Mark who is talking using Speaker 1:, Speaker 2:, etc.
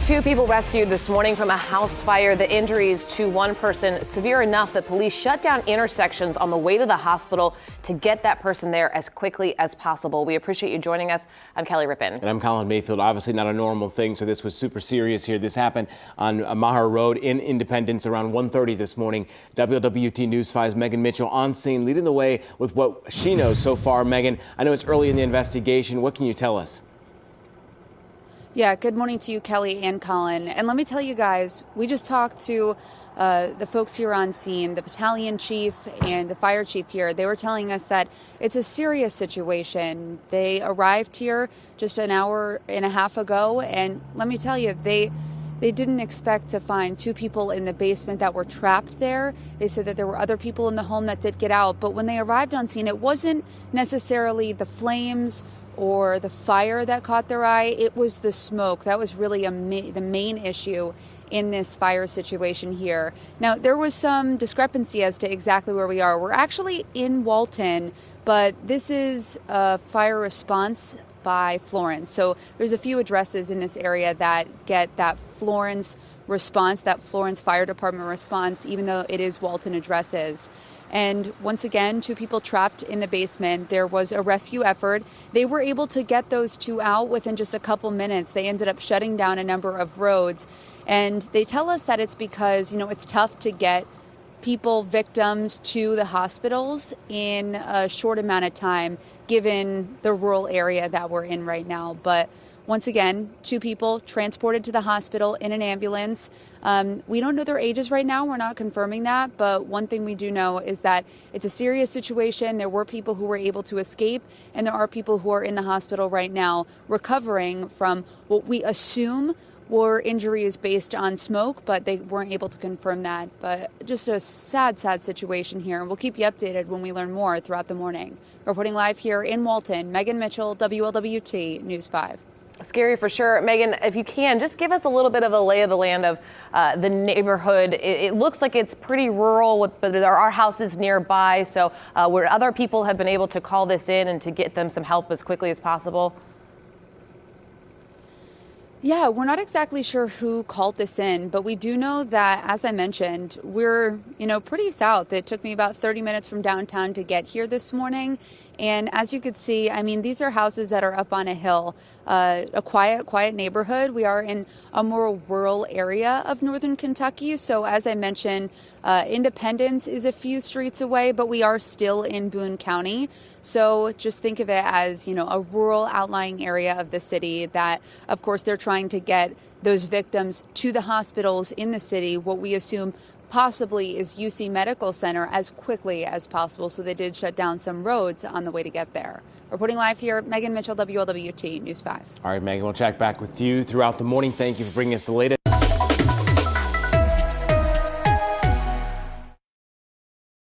Speaker 1: Two people rescued this morning from a house fire. The injuries to one person severe enough that police shut down intersections on the way to the hospital to get that person there as quickly as possible. We appreciate you joining us. I'm Kelly Rippin.
Speaker 2: And I'm Colin Mayfield. Obviously not a normal thing, so this was super serious here. This happened on Maher Road in Independence around 1:30 this morning. WLWT News 5's Megan Mitchell on scene, leading the way with what she knows so far. Megan, I know it's early in the investigation. What can you tell us?
Speaker 3: Yeah, good morning to you, Kelly and Colin. And let me tell you guys, we just talked to the folks here on scene, the battalion chief and the fire chief here. They were telling us that it's a serious situation. They arrived here just an hour and a half ago, and let me tell you, they didn't expect to find two people in the basement that were trapped there. They said that there were other people in the home that did get out, but when they arrived on scene, it wasn't necessarily the flames or the fire that caught their eye. It was the smoke. That was really the main issue in this fire situation here. Now, there was some discrepancy as to exactly where we are. We're actually in Walton, but this is a fire response by Florence. So there's a few addresses in this area that get that Florence response, that Florence Fire Department response, even though it is Walton addresses. And once again, two people trapped in the basement. There was a rescue effort. They were able to get those two out within just a couple minutes. They ended up shutting down a number of roads. And they tell us that it's because, it's tough to get people, victims, to the hospitals in a short amount of time, given the rural area that we're in right now. But once again, two people transported to the hospital in an ambulance. We don't know their ages right now. We're not confirming that. But one thing we do know is that it's a serious situation. There were people who were able to escape, and there are people who are in the hospital right now recovering from what we assume were injuries based on smoke, but they weren't able to confirm that. But just a sad, sad situation here. And we'll keep you updated when we learn more throughout the morning. Reporting live here in Walton, Megan Mitchell, WLWT News 5.
Speaker 1: Scary for sure. Megan, if you can, just give us a little bit of a lay of the land of the neighborhood. It looks like it's pretty rural, but there are houses nearby. So where other people have been able to call this in and to get them some help as quickly as possible?
Speaker 3: Yeah, we're not exactly sure who called this in, but we do know that, as I mentioned, we're, pretty south. It took me about 30 minutes from downtown to get here this morning. And as you could see, these are houses that are up on a hill, a quiet neighborhood. We are in a more rural area of northern Kentucky. So as I mentioned, Independence is a few streets away, but we are still in Boone County. So just think of it as, a rural outlying area of the city that, of course, they're trying to get those victims to the hospitals in the city, what we assume possibly is UC Medical Center, as quickly as possible. So they did shut down some roads on the way to get there. Reporting live here, Megan Mitchell, WLWT News 5.
Speaker 2: All right, Megan, we'll check back with you throughout the morning. Thank you for bringing us the latest.